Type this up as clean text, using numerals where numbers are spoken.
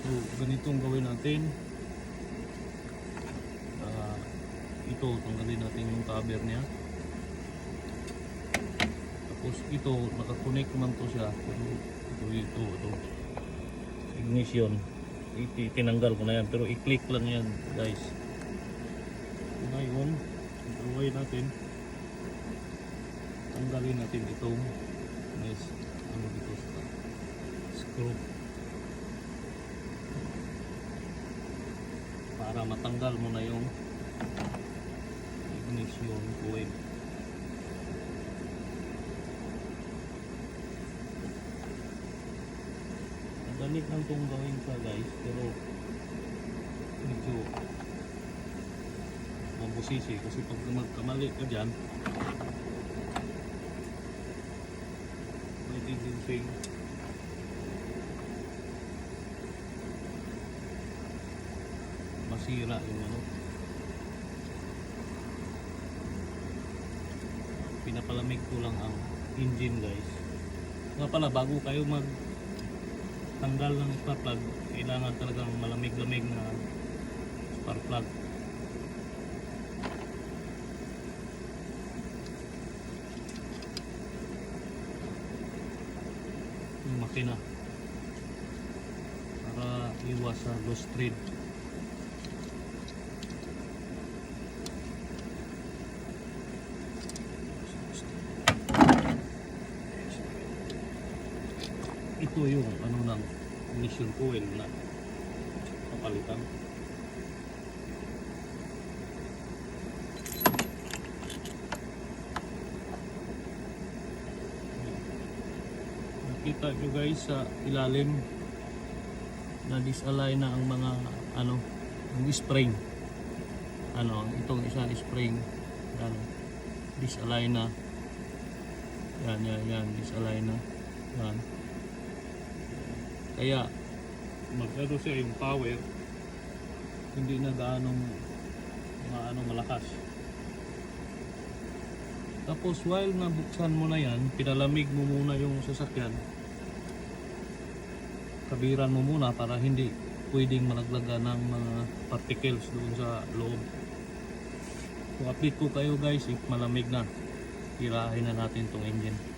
So ganitong gawin natin. Ito tanggalin natin yung cover niya. Tapos ito nakakonect naman to siya, pero ito ignition tinanggal ko na yan, pero i-click lang yan guys. Ngayon gawin natin, tanggalin natin itong ano dito sa screw para matanggal mo na yung ignition coil. Madali lang itong gawin ka guys, pero medyo mabusisi kasi pag magkamali ka dyan pwede din sing masira yung ano. Pinapalamig ko lang ang engine guys. Nga pala, bago kayo tanggal ng spark plug, kailangan talagang malamig-lamig na spark plug. Yung makina para iwas sa lost thread. Ito yung ano ng ignition coil na papalitan. Nakita nyo guys sa ilalim na disalign na ang mga ano, yung spring. Ano, itong isa spring disalign na. Yan, disalign na. Yan. Kaya magkano siya yung power hindi na gaanong malakas. Tapos while nabuksan mo na yan, pinalamig mo muna yung sasakyan, kabiran mo muna para hindi pwedeng malaglaga ng mga particles doon sa loob. So update ko kayo guys if malamig na, tirahin na natin tong engine.